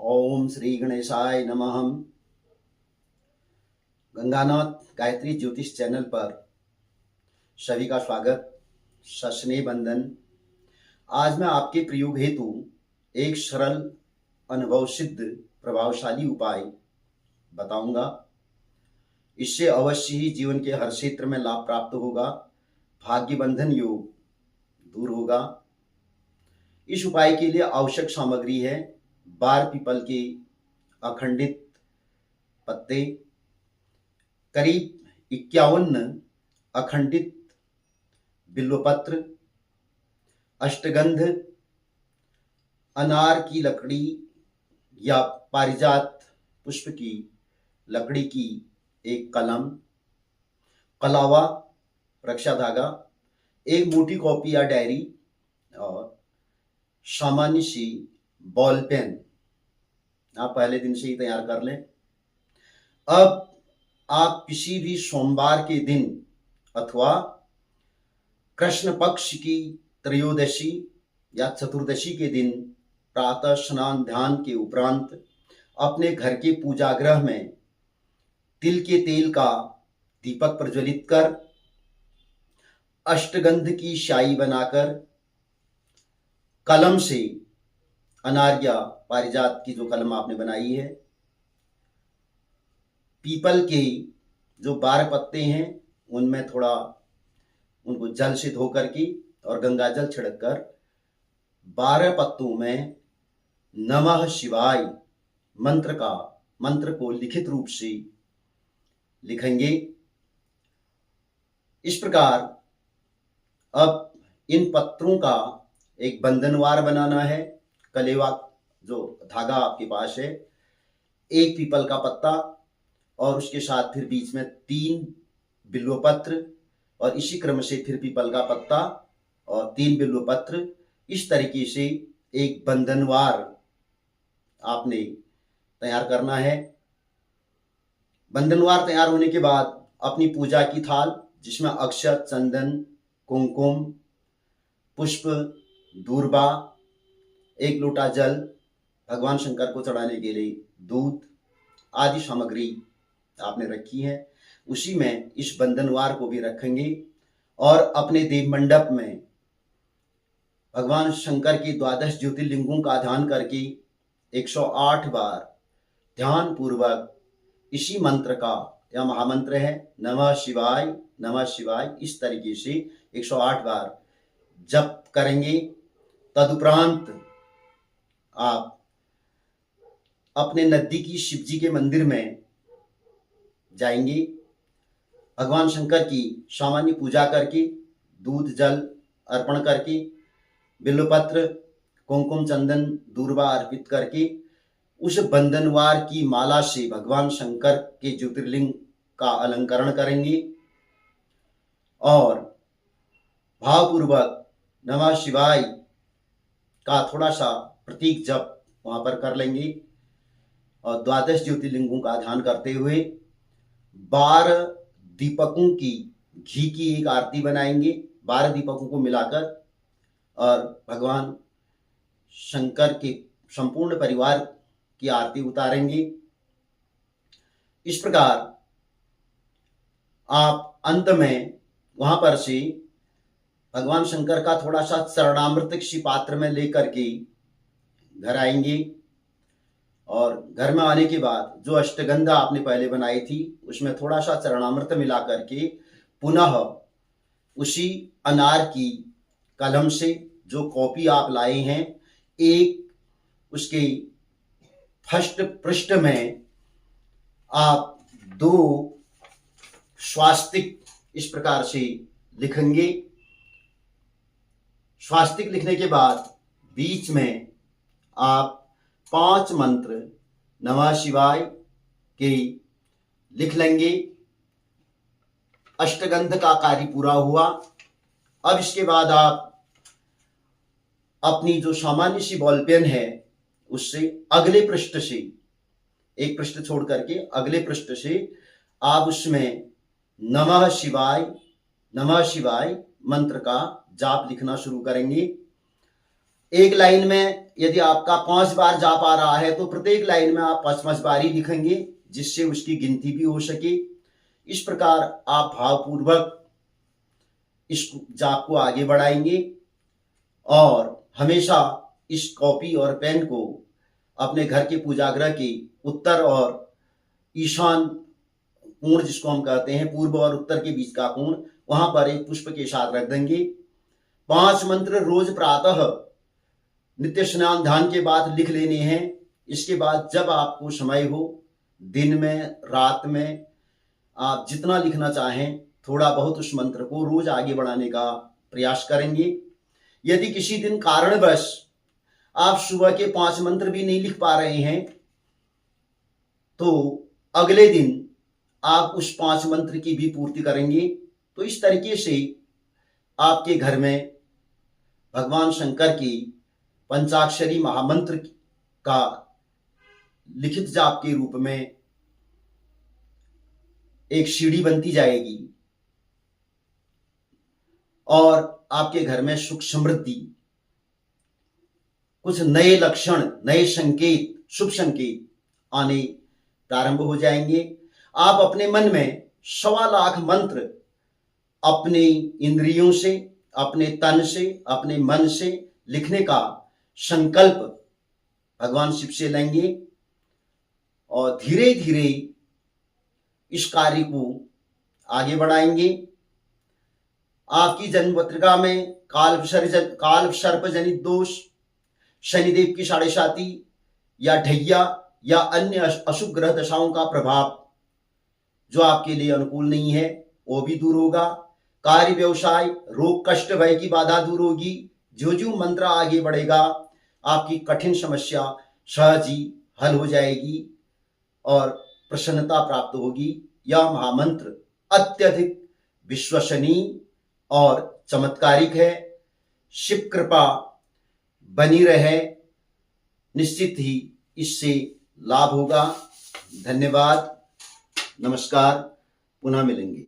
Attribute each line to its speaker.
Speaker 1: ओम श्री गणेशाय नमः। गंगानाथ गायत्री ज्योतिष चैनल पर सभी का स्वागत, सस्नेह बंदन। आज मैं आपके प्रयोग हेतु एक सरल, अनुभव सिद्ध, प्रभावशाली उपाय बताऊंगा। इससे अवश्य ही जीवन के हर क्षेत्र में लाभ प्राप्त होगा, भाग्य बंधन योग दूर होगा। इस उपाय के लिए आवश्यक सामग्री है 12 पीपल के अखंडित पत्ते, करीब 51 अखंडित बिल्वपत्र, अष्टगंध, अनार की लकड़ी या पारिजात पुष्प की लकड़ी की एक कलम, कलावा, रक्षा धागा, एक मोटी कॉपी या डायरी और सामान्य सी बॉल पेन। आप पहले दिन से ही तैयार कर लें। अब आप किसी भी सोमवार के दिन अथवा कृष्ण पक्ष की त्रयोदशी या चतुर्दशी के दिन प्रातः स्नान ध्यान के उपरांत अपने घर के पूजागृह में तिल के तेल का दीपक प्रज्वलित कर अष्टगंध की स्याही बनाकर कलम से, अनार या पारिजात की जो कलम आपने बनाई है, पीपल के जो 12 पत्ते हैं उनमें थोड़ा उनको जल से धो करके और गंगा जल छिड़क कर 12 पत्तों में नमः शिवाय मंत्र को लिखित रूप से लिखेंगे। इस प्रकार अब इन पत्रों का एक बंधनवार बनाना है। कलेवा जो धागा आपके पास है, एक पीपल का पत्ता और उसके साथ फिर बीच में 3 बिल्वपत्र और इसी क्रम से फिर पीपल का पत्ता और 3 बिल्वपत्र। इस तरीके से एक बंधनवार आपने तैयार करना है। बंधनवार तैयार होने के बाद अपनी पूजा की थाल, जिसमें अक्षत, चंदन, कुमकुम, पुष्प, दूर्बा, 1 लोटा जल, भगवान शंकर को चढ़ाने के लिए दूध आदि सामग्री आपने रखी है, उसी में इस बंधनवार को भी रखेंगे और अपने देव मंडप में भगवान शंकर की 12 ज्योतिर्लिंगों का ध्यान करके 108 बार ध्यान पूर्वक इसी मंत्र का, यह महामंत्र है नमः शिवाय, इस तरीके से 108 बार जप करेंगे। तदुपरांत आप अपने नजदीकी शिव जी के मंदिर में जाएंगे, भगवान शंकर की सामान्य पूजा करके दूध जल अर्पण करके बिल्वपत्र, कुमकुम, चंदन, दूर्बा अर्पित करके उस बंधनवार की माला से भगवान शंकर के ज्योतिर्लिंग का अलंकरण करेंगे और भावपूर्वक नमः शिवाय का थोड़ा सा प्रतीक जप वहां पर कर लेंगे और 12 ज्योतिर्लिंगों का ध्यान करते हुए 12 दीपकों की घी की एक आरती बनाएंगे, 12 दीपकों को मिलाकर, और भगवान शंकर के संपूर्ण परिवार की आरती उतारेंगे। इस प्रकार आप अंत में वहां पर से भगवान शंकर का थोड़ा सा चरणामृत किसी पात्र में लेकर के घर आएंगे और घर में आने के बाद जो अष्टगंधा आपने पहले बनाई थी उसमें थोड़ा सा चरणामृत मिला करके पुनः उसी अनार की कलम से जो कॉपी आप लाए हैं, एक उसके फर्स्ट पृष्ठ में आप 2 स्वास्तिक इस प्रकार से लिखेंगे। स्वास्तिक लिखने के बाद बीच में आप 5 मंत्र नमः शिवाय के लिख लेंगे। अष्टगंध का कार्य पूरा हुआ। अब इसके बाद आप अपनी जो सामान्य सी बॉल पेन है उससे अगले पृष्ठ से, एक पृष्ठ छोड़ करके अगले पृष्ठ से आप उसमें नमः शिवाय मंत्र का जाप लिखना शुरू करेंगे एक लाइन में यदि आपका 5 बार जाप आ रहा है तो प्रत्येक लाइन में आप 5 बार ही लिखेंगे, जिससे उसकी गिनती भी हो सके। इस प्रकार आप भावपूर्वक इस जाप को आगे बढ़ाएंगे और हमेशा इस कॉपी और पेन को अपने घर के पूजागृह के उत्तर और ईशान कोण, जिसको हम कहते हैं पूर्व और उत्तर के बीच का कोण, वहां पर एक पुष्प के साथ रख देंगे। 5 मंत्र रोज प्रातः नित्य स्नान ध्यान के बाद लिख लेने हैं। इसके बाद जब आपको समय हो, दिन में रात में, आप जितना लिखना चाहें थोड़ा बहुत उस मंत्र को रोज आगे बढ़ाने का प्रयास करेंगे। यदि किसी दिन कारणवश आप सुबह के 5 मंत्र भी नहीं लिख पा रहे हैं तो अगले दिन आप उस 5 मंत्र की भी पूर्ति करेंगे। तो इस तरीके से आपके घर में भगवान शंकर की पंचाक्षरी महामंत्र का लिखित जाप के रूप में एक सीढ़ी बनती जाएगी और आपके घर में सुख समृद्धि, कुछ नए लक्षण, नए संकेत, शुभ संकेत आने प्रारंभ हो जाएंगे। आप अपने मन में 1.25 लाख मंत्र अपने इंद्रियों से, अपने तन से, अपने मन से लिखने का संकल्प भगवान शिव से लेंगे और धीरे धीरे इस कार्य को आगे बढ़ाएंगे। आपकी जन्म पत्रिका में काल सर्प जनित दोष, शनिदेव की 7.5 या ढैया या अन्य अशुभ ग्रह दशाओं का प्रभाव जो आपके लिए अनुकूल नहीं है वो भी दूर होगा। कार्य, व्यवसाय, रोग, कष्ट, भय की बाधा दूर होगी। जो जो मंत्र आगे बढ़ेगा आपकी कठिन समस्या सहज ही हल हो जाएगी और प्रसन्नता प्राप्त होगी। यह महामंत्र अत्यधिक विश्वसनीय और चमत्कारिक है। शिव कृपा बनी रहे, निश्चित ही इससे लाभ होगा। धन्यवाद, नमस्कार, पुनः मिलेंगे।